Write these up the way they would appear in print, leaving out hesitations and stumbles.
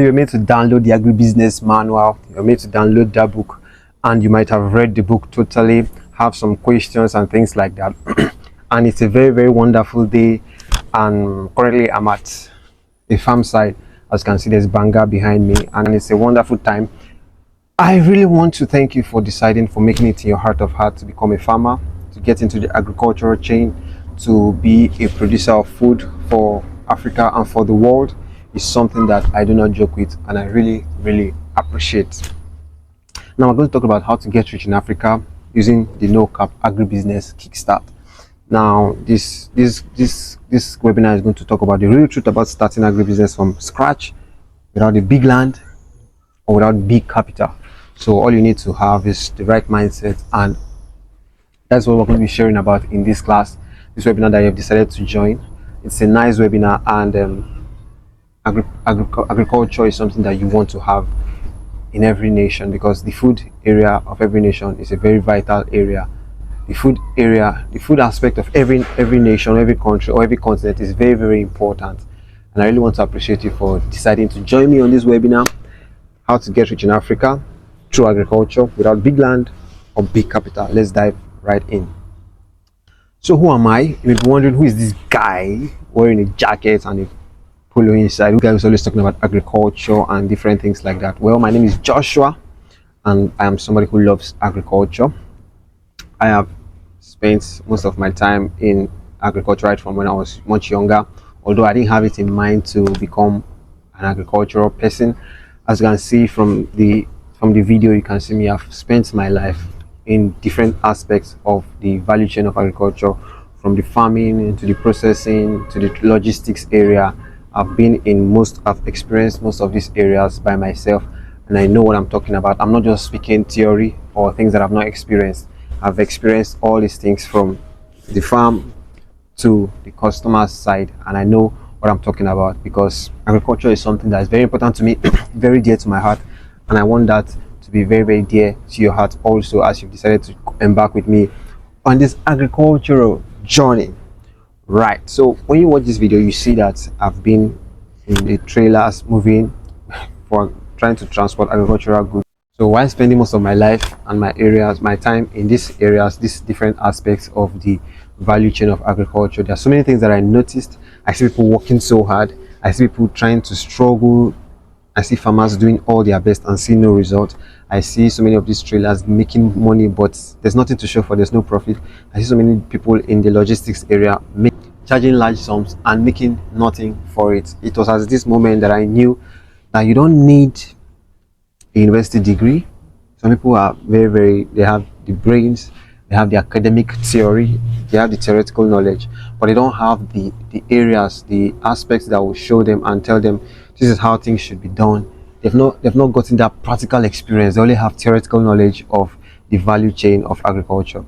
You're made to download the Agribusiness Manual. You're made to download that book, and you might have read the book totally, have some questions and things like that. And it's a very, very wonderful day. And currently I'm at a farm side. As you can see, there's Banga behind me, and it's a wonderful time. I really want to thank you for deciding, for making it in your heart of heart to become a farmer, to get into the agricultural chain, to be a producer of food for Africa and for the world. Is something that I do not joke with, and I really, really appreciate. Now I'm going to talk about how to get rich in Africa using the no cap agribusiness kickstart. Now this webinar is going to talk about the real truth about starting agribusiness from scratch, without a big land or without big capital. So all you need to have is the right mindset, and that's what we're going to be sharing about in this class, this webinar that you have decided to join. It's a nice webinar, and agriculture is something that you want to have in every nation, because the food area of every nation is a very vital area. The food aspect of every nation, every country, or every continent is very, very important. And I really want to appreciate you for deciding to join me on this webinar, how to get rich in Africa through agriculture without big land or big capital. Let's dive right in. So who am I? You may be wondering, who is this guy wearing a jacket and a polo inside? Who guy who's always talking about agriculture and different things like that? Well, my name is Joshua, and I am somebody who loves agriculture. I have spent most of my time in agriculture right from when I was much younger, although I didn't have it in mind to become an agricultural person. As you can see from the video, you can see me. I've spent my life in different aspects of the value chain of agriculture, from the farming into the processing to the logistics area. I've experienced most of these areas by myself, and I know what I'm talking about. I'm not just speaking theory or things that I've not experienced. I've experienced all these things from the farm to the customer side, and I know what I'm talking about, because agriculture is something that is very important to me, very dear to my heart, and I want that to be very, very dear to your heart also, as you've decided to embark with me on this agricultural journey. Right, so when you watch this video, you see that I've been in the trailers moving for trying to transport agricultural goods. So while spending most of my life and my time in these areas, these different aspects of the value chain of agriculture, there are so many things that I noticed. I see people working so hard. I see people trying to struggle. I see farmers doing all their best and see no result. I see so many of these trailers making money, but there's nothing to show for, there's no profit. I see so many people in the logistics area charging large sums and making nothing for it. It was at this moment that I knew that you don't need a university degree. Some people are they have the brains, they have the academic theory, they have the theoretical knowledge, but they don't have the areas, the aspects that will show them and tell them this is how things should be done. They've not gotten that practical experience. They only have theoretical knowledge of the value chain of agriculture.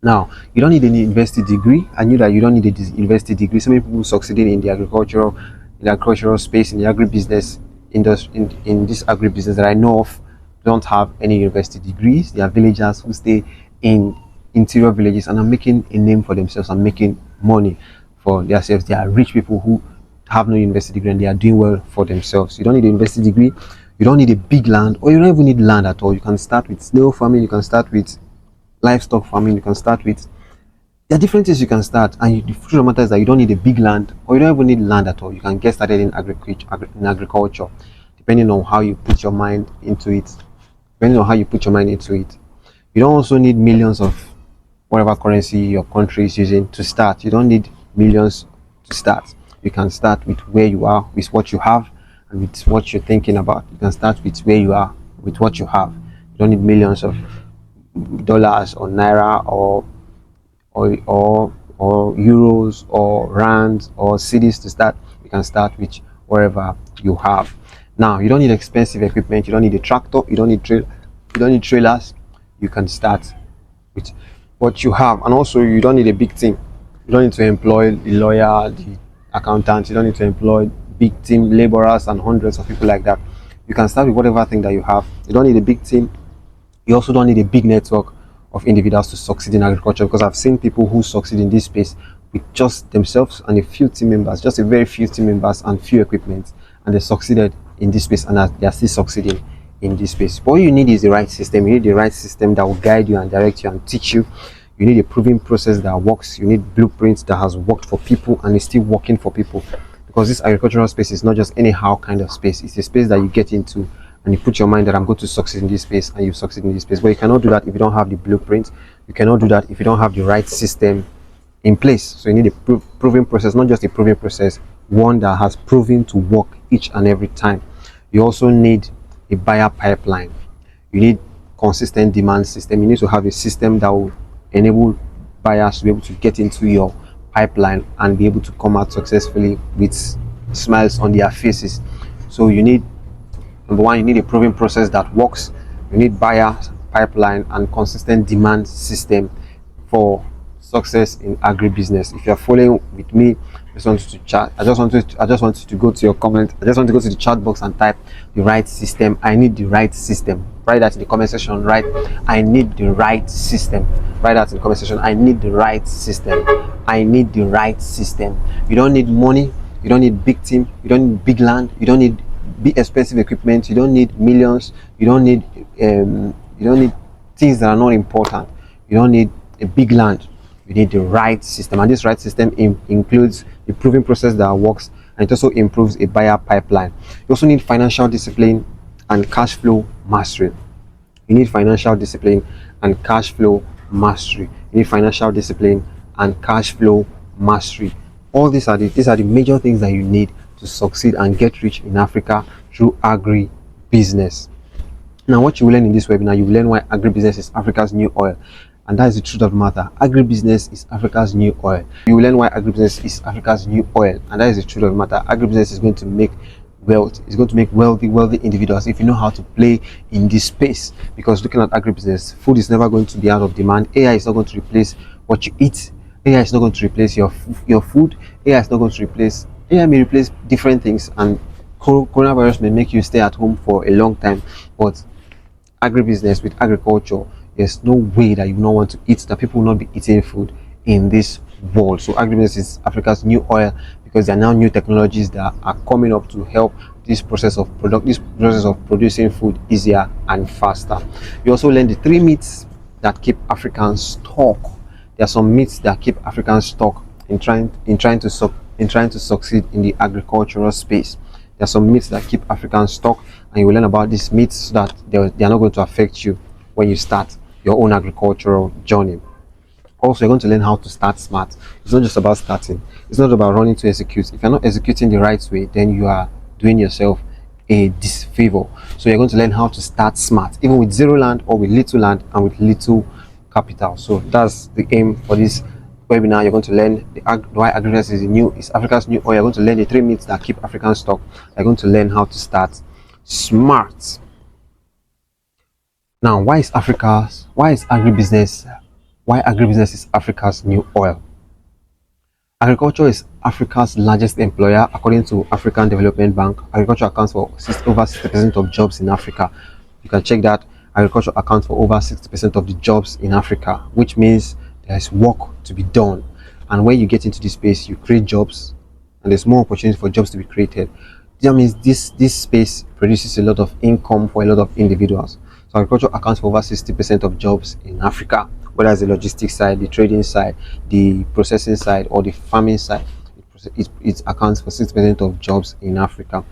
Now, you don't need any university degree. I knew that you don't need a university degree. So many people succeeding in the agricultural space, in the agribusiness industry, in this agribusiness that I know of, don't have any university degrees. They are villagers who stay in interior villages and are making a name for themselves and making money for themselves. They are rich people who have no university degree and they are doing well for themselves. You don't need a university degree. You don't need a big land, or you don't even need land at all. You can start with snail farming. You can start with livestock farming. You can start with, there are different things you can start, and the truth of the matter is that you don't need a big land, or you don't even need land at all. You can get started in agriculture, depending on how you put your mind into it. You don't also need millions of whatever currency your country is using to start. You don't need millions to start. You can start with where you are, with what you have, and with what you're thinking about. You can start with where you are, with what you have. You don't need millions of dollars or naira or euros or rands or cedis to start. You can start with wherever you have. Now, you don't need expensive equipment. You don't need a tractor. You don't need trailers. You can start with what you have, and also you don't need a big team. You don't need to employ the lawyer, the accountant. You don't need to employ big team laborers and hundreds of people like that. You can start with whatever thing that you have. You don't need a big team. You also don't need a big network of individuals to succeed in agriculture, because I've seen people who succeed in this space with just themselves and a few team members, just a very few team members and few equipment, and they succeeded in this space and they are still succeeding in this space. But all you need is the right system. You need the right system that will guide you and direct you and teach you. You need a proven process that works. You need blueprints that has worked for people and is still working for people, because this agricultural space is not just anyhow kind of space. It's a space that you get into and you put your mind that I'm going to succeed in this space, and you succeed in this space. But you cannot do that if you don't have the blueprint. You cannot do that if you don't have the right system in place. So you need a proven process, not just a proven process, one that has proven to work each and every time. You also need a buyer pipeline. You need consistent demand system. You need to have a system that will enable buyers to be able to get into your pipeline and be able to come out successfully with smiles on their faces. So you need, number one, you need a proven process that works. You need buyer pipeline and consistent demand system for success in agribusiness. If you're following with me, I just want you to go to your comment. I just want to go to the chat box and type the right system. I need the right system. Write that in the comment section. Right, I need the right system. Write that in the comment section. I need the right system. I need the right system. You don't need money. You don't need big team. You don't need big land. You don't need big expensive equipment. You don't need millions. You don't need things that are not important. You don't need a big land. You need the right system, and this right system includes a proven process that works, and it also improves a buyer pipeline. You also need financial discipline and cash flow mastery. You need financial discipline and cash flow mastery. You need financial discipline and cash flow mastery. All these are the major things that you need to succeed and get rich in Africa through agribusiness. Now, what you will learn in this webinar, you will learn why agribusiness is Africa's new oil. And that is the truth of the matter. Agribusiness is Africa's new oil. You will learn why agribusiness is Africa's new oil. And that is the truth of the matter. Agribusiness is going to make wealth. It's going to make wealthy individuals if you know how to play in this space. Because looking at agribusiness, food is never going to be out of demand. AI is not going to replace what you eat. AI is not going to replace your food. AI is not going to replace. AI may replace different things, and coronavirus may make you stay at home for a long time. But agribusiness with agriculture, there's no way that you will not want to eat, that people will not be eating food in this world. So agribusiness is Africa's new oil, because there are now new technologies that are coming up to help this process of producing food easier and faster. You also learn the 3 myths that keep Africans stuck. There are some myths that keep Africans stuck in trying to succeed in the agricultural space. There are some myths that keep Africans stuck, and you will learn about these myths so that they are not going to affect you when you start your own agricultural journey. Also, you're going to learn how to start smart. It's not just about starting. It's not about running to execute. If you're not executing the right way, then you are doing yourself a disfavor. So you're going to learn how to start smart, even with zero land or with little land and with little capital. So that's the aim for this webinar. You're going to learn why agribusiness is Africa's new oil. You're going to learn the 3 myths that keep Africans stuck. You're going to learn how to start smart. Now, why agribusiness is Africa's new oil? Agriculture is Africa's largest employer. According to African Development Bank, agriculture accounts for over 60% of jobs in Africa. You can check that. Agriculture accounts for over 60% of the jobs in Africa, which means there's work to be done. And when you get into this space, you create jobs, and there's more opportunity for jobs to be created. That means this space produces a lot of income for a lot of individuals. So agriculture accounts for over 60% of jobs in Africa, whether it's the logistics side, the trading side, the processing side, or the farming side. It accounts for 60% of jobs in Africa.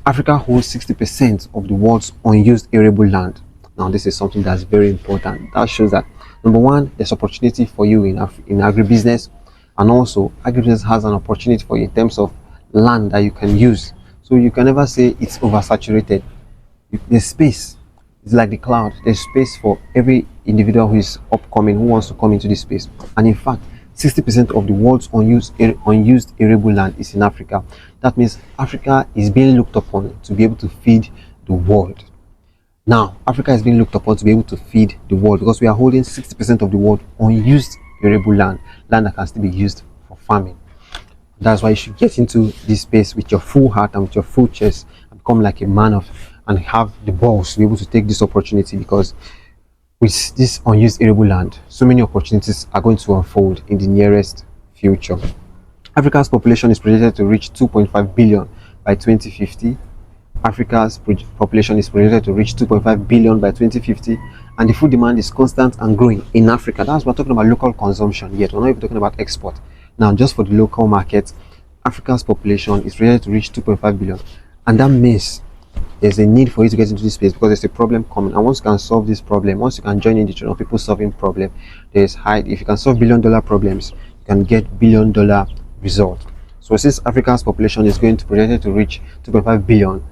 Africa holds 60% of the world's unused arable land. Now, this is something that's very important. That shows that, number one, there's opportunity for you in agribusiness, and also agribusiness has an opportunity for you in terms of land that you can use. So you can never say it's oversaturated. There's space. It's like the cloud. There's space for every individual who is upcoming, who wants to come into this space. And in fact, 60% of the world's unused arable land is in Africa. That means Africa is being looked upon to be able to feed the world. Now, Africa is being looked upon to be able to feed the world because we are holding 60% of the world unused arable land that can still be used for farming. That's why you should get into this space with your full heart and with your full chest and become like a man and have the balls to be able to take this opportunity, because with this unused arable land, so many opportunities are going to unfold in the nearest future. Africa's population is projected to reach 2.5 billion by 2050. Africa's population is projected to reach 2.5 billion by 2050, and the food demand is constant and growing in Africa. That's we're talking about local consumption yet. We're not even talking about export. Now, just for the local market, Africa's population is projected to reach 2.5 billion, and that means there's a need for you to get into this space because there's a problem coming. And once you can solve this problem, once you can join in the trend of people solving problem, there's high. If you can solve billion-dollar problems, you can get billion-dollar results. So since Africa's population is going to projected to reach 2.5 billion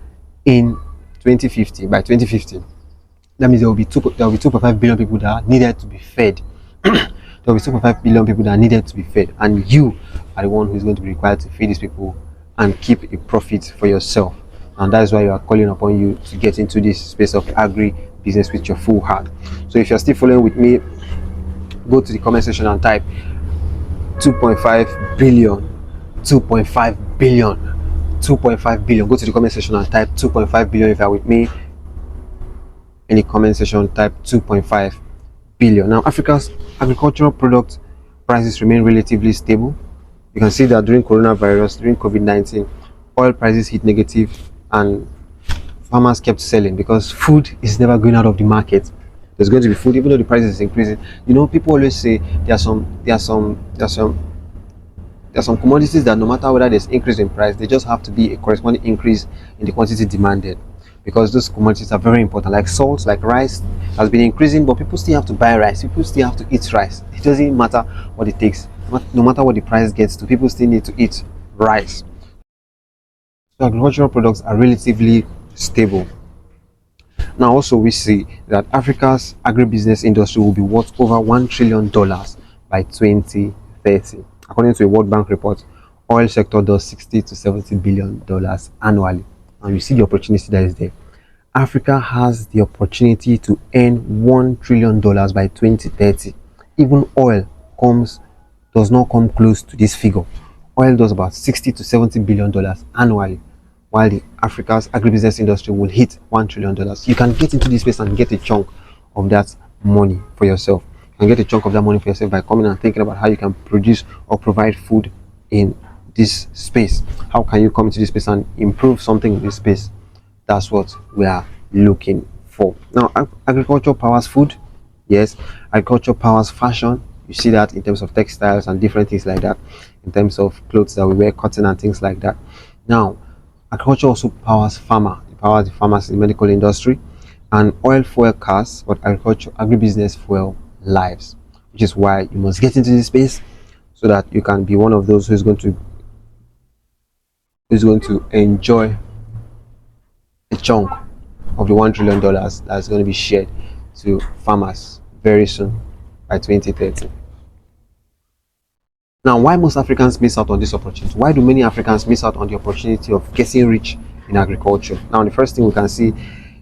in 2050, by 2050, that means there will be 2.5 billion people that are needed to be fed. There will be 2.5 billion people that are needed to be fed, and you are the one who is going to be required to feed these people and keep a profit for yourself. And that is why we are calling upon you to get into this space of agri business with your full heart. So if you're still following with me, go to the comment section and type 2.5 billion, 2.5 billion, 2.5 billion. Go to the comment section and type 2.5 billion if you're with me. In the comment section, type 2.5 billion. Now, Africa's agricultural product prices remain relatively stable. You can see that during coronavirus, during COVID-19, oil prices hit negative and farmers kept selling because food is never going out of the market. There's going to be food even though the price is increasing. You know, people always say there are some commodities that no matter whether there's increase in price, they just have to be a corresponding increase in the quantity demanded, because those commodities are very important. Like salt, like rice has been increasing, but people still have to buy rice, people still have to eat rice. It doesn't matter what it takes, no matter what the price gets to, people still need to eat rice. So agricultural products are relatively stable. Now also we see that Africa's agribusiness industry will be worth over $1 trillion by 2030. According to a World Bank report, oil sector does 60 to 70 billion dollars annually. And you see the opportunity that is there. Africa has the opportunity to earn $1 trillion by 2030. Even oil does not come close to this figure. Oil does about 60 to 70 billion dollars annually, while the Africa's agribusiness industry will hit $1 trillion. You can get into this space and get a chunk of that money for yourself. You can get a chunk of that money for yourself by coming and thinking about how you can produce or provide food in this space. How can you come into this space and improve something in this space? That's what we are looking for. Now, agriculture powers food. Yes, agriculture powers fashion. You see that in terms of textiles and different things like that, in terms of clothes that we wear, cotton and things like that. Now, agriculture also powers it powers the farmers in the medical industry, and oil fuel cars, but agribusiness fuel lives, which is why you must get into this space so that you can be one of those who's going to enjoy a chunk of the $1 trillion that's going to be shared to farmers very soon by 2030. Now, why most Africans miss out on this opportunity? Why do many Africans miss out on the opportunity of getting rich in agriculture? Now, the first thing we can see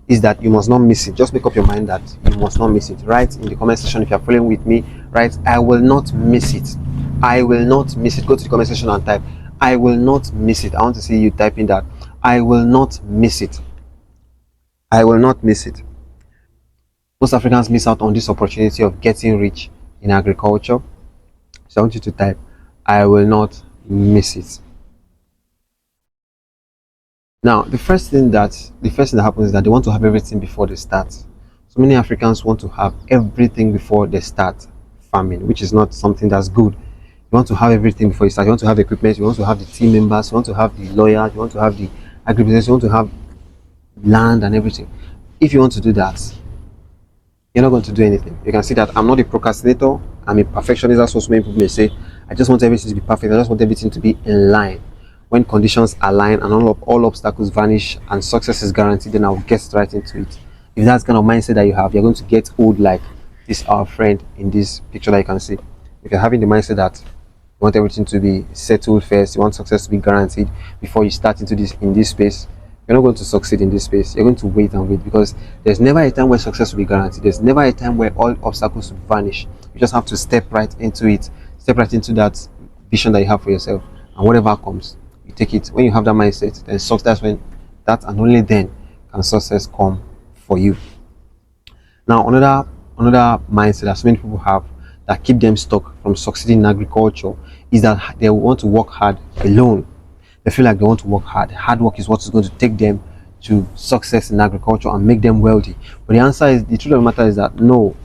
is that you must not miss it. Just make up your mind that you must not miss it. Write in the comment section if you're following with me. Write, I will not miss it. I will not miss it. Go to the comment section and type, I will not miss it. I want to see you typing that. I will not miss it. I will not miss it. Most Africans miss out on this opportunity of getting rich in agriculture. So I want you to type, I will not miss it. Now, the first thing that happens is that they want to have everything before they start. So many Africans want to have everything before they start farming, which is not something that's good. You want to have everything before you start. You want to have equipment, you want to have the team members, you want to have the lawyers, you want to have the agribusiness, you want to have land and everything. If you want to do that, you're not going to do anything. You can see that I'm not a procrastinator, I'm a perfectionist. That's what so many people may say. I just want everything to be perfect. I just want everything to be in line. When conditions align and all obstacles vanish and success is guaranteed, then I'll get right into it. If that's kind of mindset that you have, you're going to get old like this our friend in this picture that you can see. If you're having the mindset that you want everything to be settled first, you want success to be guaranteed before you start into this space, you're not going to succeed in this space. You're going to wait and wait, because there's never a time where success will be guaranteed. There's never a time where all obstacles will vanish. You just have to step right into it. Step right into that vision that you have for yourself, and whatever comes, you take it. When you have that mindset, then that's when that and only then can success come for you. Now, another mindset that so many people have that keep them stuck from succeeding in agriculture is that they want to work hard alone. They feel like they want to work hard. Hard work is what is going to take them to success in agriculture and make them wealthy? But the answer is, the truth of the matter is that no.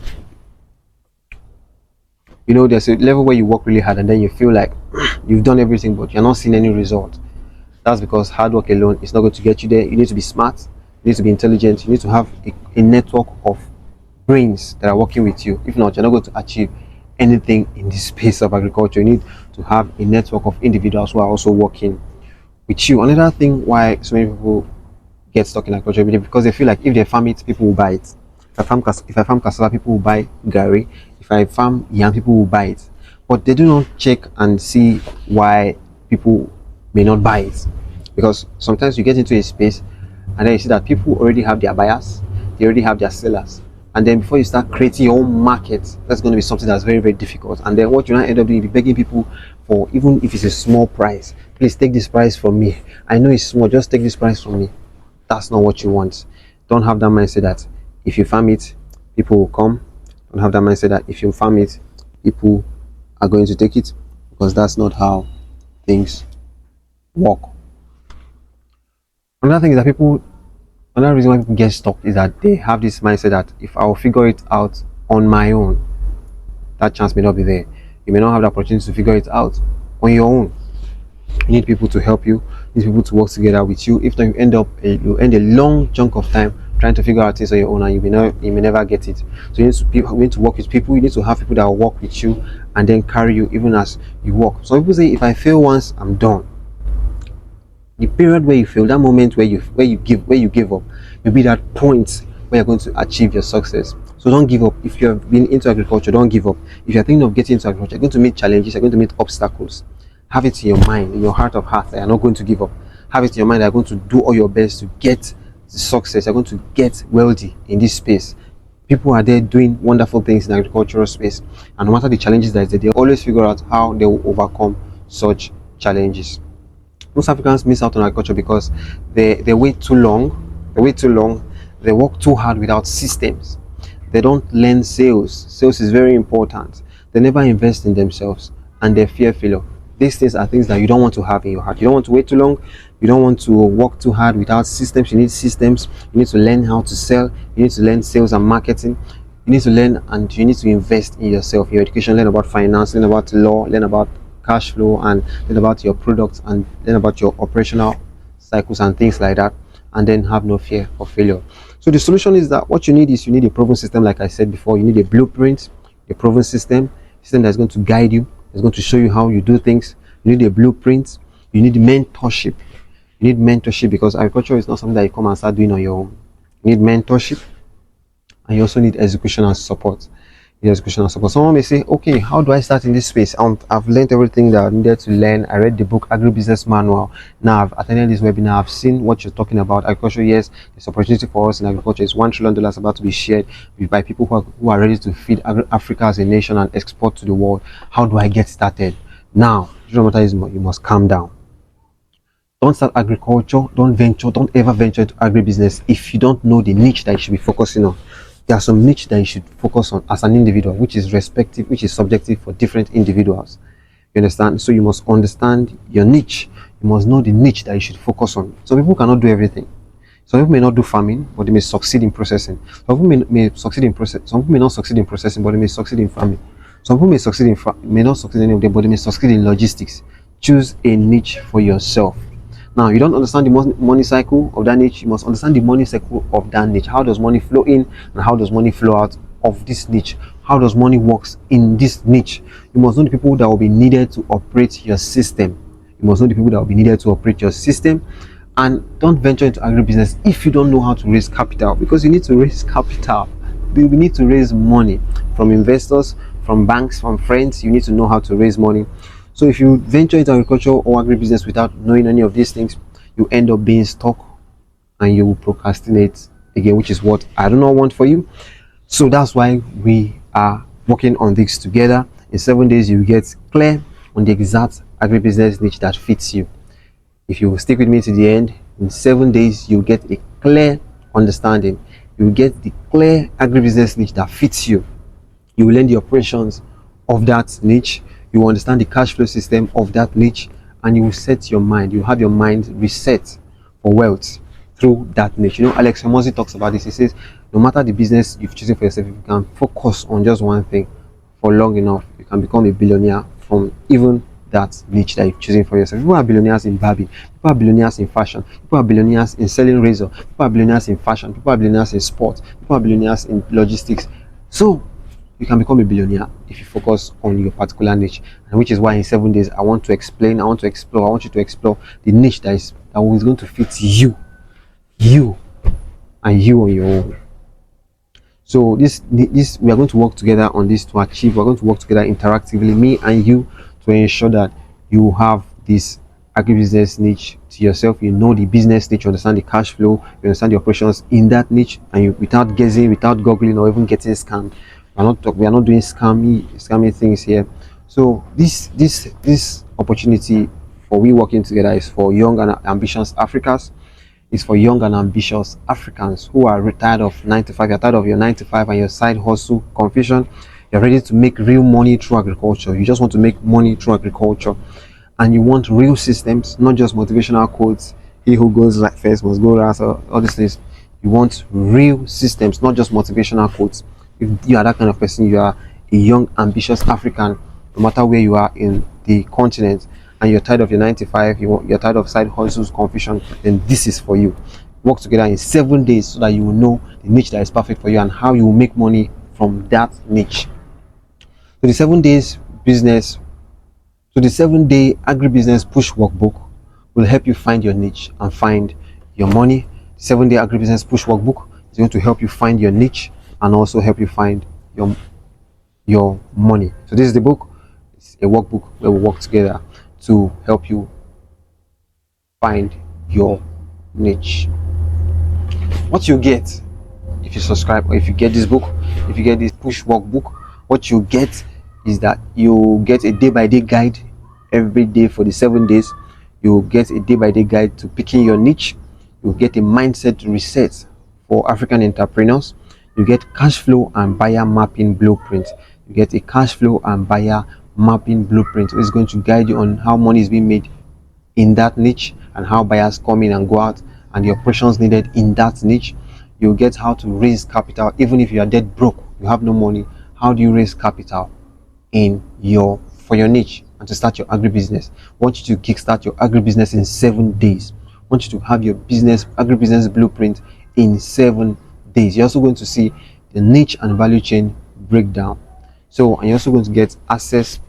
You know, there's a level where you work really hard and then you feel like you've done everything, but you're not seeing any result. That's because hard work alone is not going to get you there. You need to be smart, you need to be intelligent, you need to have a network of brains that are working with you. If not, you're not going to achieve anything in this space of agriculture. You need to have a network of individuals who are also working with you. Another thing why so many people get stuck in agriculture is because they feel like if they farm it, people will buy it. If I farm cassava, people will buy gari. If I farm yam, people will buy it. But they do not check and see why people may not buy it. Because sometimes you get into a space and then you see that people already have their buyers, they already have their sellers. And then before you start creating your own market, that's going to be something that's very, very difficult. And then what you now end up doing, you're begging people for, even if it's a small price, please take this price from me. I know it's small, just take this price from me. That's not what you want. Don't have that mindset that if you farm it, people will come. Don't have that mindset that if you farm it, people are going to take it, because that's not how things work. Another thing is that another reason why people get stuck is that they have this mindset that if I'll figure it out on my own, that chance may not be there. You may not have the opportunity to figure it out on your own. You need people to help you. You need people to work together with you. If not, you end a long chunk of time trying to figure out things on your own, and you may never get it. So you need to work with people. You need to have people that will work with you and then carry you even as you work. Some people say, if I fail once, I'm done. The period where you fail, that moment where you give up, will be that point where you're going to achieve your success. So don't give up. If you have been into agriculture, don't give up. If you're thinking of getting into agriculture, you're going to meet challenges, you're going to meet obstacles. Have it in your mind, in your heart of hearts, that you're not going to give up. Have it in your mind that you're going to do all your best to get the success. You're going to get wealthy in this space. People are there doing wonderful things in the agricultural space, and no matter the challenges that is there, they always figure out how they will overcome such challenges. Most Africans miss out on agriculture because they wait too long. They work too hard without systems. They don't learn sales. Sales is very important. They never invest in themselves, and they fear failure. These things are things that you don't want to have in your heart. You don't want to wait too long. You don't want to work too hard without systems. You need systems. You need to learn how to sell. You need to learn sales and marketing. You need to learn, and you need to invest in yourself, in your education. Learn about finance, learn about law, learn about cash flow, and learn about your products, and learn about your operational cycles and things like that, and then have no fear of failure. So the solution is that what you need is, you need a proven system. Like I said before, you need a blueprint, a proven system that's going to guide you. It's going to show you how you do things. You need a blueprint. You need mentorship. You need mentorship, because agriculture is not something that you come and start doing on your own. You need mentorship, and you also need execution and support. Someone may say, okay, how do I start in this space? I've learned everything that I needed to learn. I read the book Agribusiness Manual. Now I've attended this webinar. I've seen what you're talking about. Agriculture, yes, there's opportunity for us in agriculture. It's $1 trillion about to be shared by people who are ready to feed Africa as a nation and export to the world. How do I get started? Now, you must calm down. Don't start agriculture. Don't ever venture into agribusiness if you don't know the niche that you should be focusing on. There are some niche that you should focus on as an individual, which is subjective for different individuals. You understand? So you must understand your niche. You must know the niche that you should focus on. Some people cannot do everything. Some people may not do farming, but they may succeed in processing. Some people may succeed in process. Some people may not succeed in processing, but they may succeed in farming. Some people may not succeed in any of them, but they may succeed in logistics. Choose a niche for yourself. Now, you don't understand the money cycle of that niche. You must understand the money cycle of that niche. How does money flow in and how does money flow out of this niche? How does money works in this niche? You must know the people that will be needed to operate your system. And don't venture into agribusiness if you don't know how to raise capital, because you need to raise capital. You need to raise money from investors, from banks, from friends. You need to know how to raise money. So if you venture into agriculture or agribusiness without knowing any of these things, you end up being stuck and you will procrastinate again, which is what I do not want for you. So that's why we are working on this together. In 7 days, you get clear on the exact agribusiness niche that fits you. If you stick with me to the end, in 7 days, you get a clear understanding. You get the clear agribusiness niche that fits you. You will learn the operations of that niche. You will understand the cash flow system of that niche, and you will set your mind. You have your mind reset for wealth through that niche. You know, Alex Hormozi talks about this. He says, no matter the business you've chosen for yourself, if you can focus on just one thing for long enough, you can become a billionaire from even that niche that you've chosen for yourself. People are billionaires in barbing, people are billionaires in fashion, people are billionaires in selling razor, people are billionaires in fashion, people are billionaires in sports, people are billionaires in logistics. So you can become a billionaire if you focus on your particular niche, and which is why in 7 days I want to explain, I want you to explore the niche that is going to fit you and you on your own. So this we are going to work together on this to achieve. We're going to work together interactively, me and you, to ensure that you have this agribusiness niche to yourself. You know the business niche, you understand the cash flow, you understand the operations in that niche, and you, without guessing, without googling or even getting scammed. We are not doing scammy things here. So this opportunity for we working together is for young and ambitious Africans. Is for young and ambitious Africans who are tired of 9 to 5. You're tired of your 9 to 5 and your side hustle confusion. You're ready to make real money through agriculture. You just want to make money through agriculture, and you want real systems, not just motivational quotes. He who goes like first must go last, or all these things. You want real systems, not just motivational quotes. If you are that kind of person, you are a young, ambitious African, no matter where you are in the continent, and you're tired of your 9 to 5, you're tired of side hustles confusion, then this is for you. Work together in 7 days so that you will know the niche that is perfect for you and how you will make money from that niche. So the 7 days business, so the 7-day agribusiness push workbook will help you find your niche and find your money. 7-day agribusiness push workbook is going to help you find your niche and also help you find your money. So this is the book. It's a workbook where we work together to help you find your niche. What you get if you subscribe, or if you get this book, if you get this push workbook, what you get is that you get a day-by-day guide every day for the 7 days. You get a day-by-day guide to picking your niche. You get a mindset reset for African entrepreneurs. You get cash flow and buyer mapping blueprint. You get a cash flow and buyer mapping blueprint, which is going to guide you on how money is being made in that niche and how buyers come in and go out and the operations needed in that niche. You'll get how to raise capital even if you are dead broke, you have no money. How do you raise capital for your niche and to start your agribusiness? I want you to kickstart your agribusiness in 7 days. I want you to have your agribusiness blueprint in 7 days. You're also going to see the niche and value chain breakdown. So, and you're also going to get access,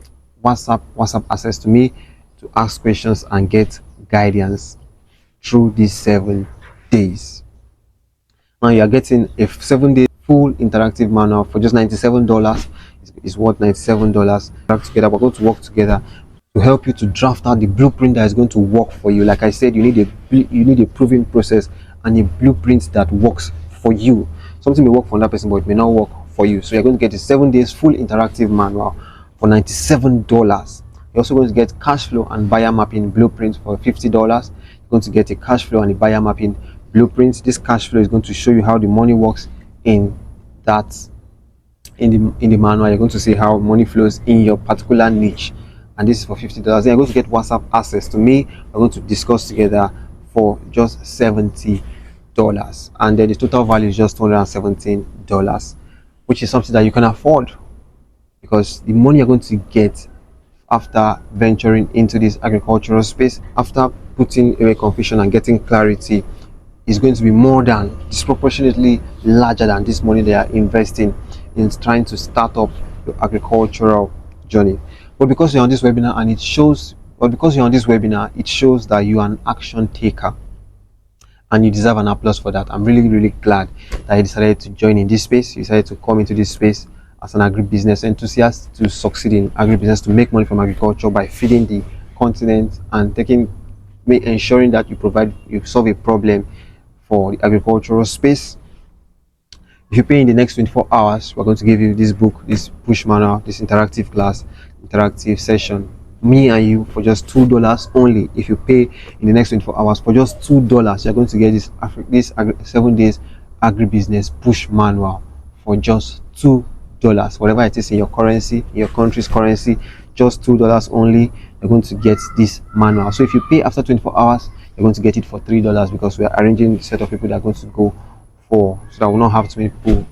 WhatsApp access to me to ask questions and get guidance through these 7 days. Now you are getting a 7-day full interactive manual for just $97. It's worth $97. Together, we're going to work together to help you to draft out the blueprint that is going to work for you. Like I said, you need a proven process and a blueprint that works for you. Something may work for another person, but it may not work for you. So you're going to get a 7 days full interactive manual for $97. You're also going to get cash flow and buyer mapping blueprint for $50. You're going to get a cash flow and a buyer mapping blueprint. This cash flow is going to show you how the money works in the manual. You're going to see how money flows in your particular niche, and this is for $50. Then you're going to get WhatsApp access to me. We're going to discuss together for just $70, and then the total value is just $217, which is something that you can afford, because the money you're going to get after venturing into this agricultural space, after putting away confusion and getting clarity, is going to be disproportionately larger than this money they are investing in trying to start up your agricultural journey. But because you're on this webinar and it shows that you are an action taker and you deserve an applause for that. I'm really glad that you decided to join in this space. You decided to come into this space as an agribusiness enthusiast to succeed in agribusiness, to make money from agriculture by feeding the continent and ensuring that you solve a problem for the agricultural space. If you pay in the next 24 hours, we're going to give you this book, this push manual, this interactive class, interactive session, me and you, for just $2 only. If you pay in the next 24 hours for just $2, you're going to get this 7 days agribusiness push manual for just $2. Whatever it is in your currency, in your country's currency, just $2 only. You're going to get this manual. So if you pay after 24 hours, you're going to get it for $3 because we are arranging the set of people that are going to go for, so that will not have too many people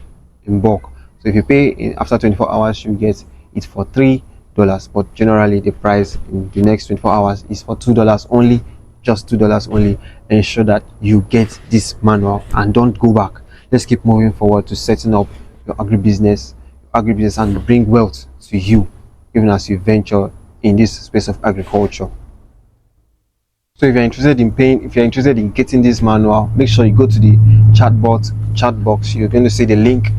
in bulk. So if you pay after 24 hours, you get it for $3, but generally the price in the next 24 hours is for $2 only, just $2 only. Ensure that you get this manual and don't go back. Let's keep moving forward to setting up your agribusiness and bring wealth to you, even as you venture in this space of agriculture. So if you're interested in getting this manual, make sure you go to the chat box. You're going to see the link.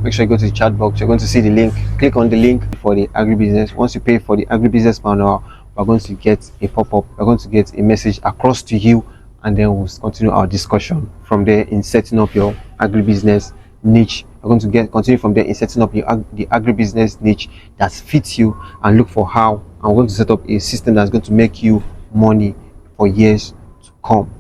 Make sure you go to the chat box. You're going to see the link. Click on the link for the agribusiness. Once you pay for the agribusiness manual, we're going to get a pop-up. We're going to get a message across to you, and then we'll continue our discussion from there in setting up your agribusiness niche. We're going to continue from there in setting up the agribusiness niche that fits you, and look for how I'm going to set up a system that's going to make you money for years to come.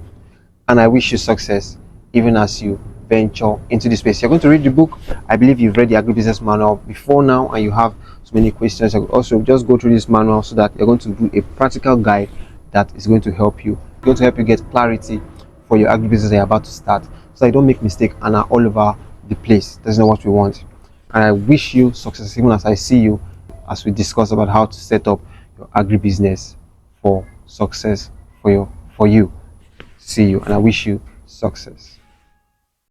And I wish you success even as you venture into this space. You're going to read the book. I believe you've read the agribusiness manual before now and you have so many questions. Also, just go through this manual so that you're going to do a practical guide that is going to help you. It's going to help you get clarity for your agribusiness that you're about to start, so you don't make mistakes and are all over the place. That's not what we want. And I wish you success even as I see you as we discuss about how to set up your agribusiness for success for you. See you, and I wish you success.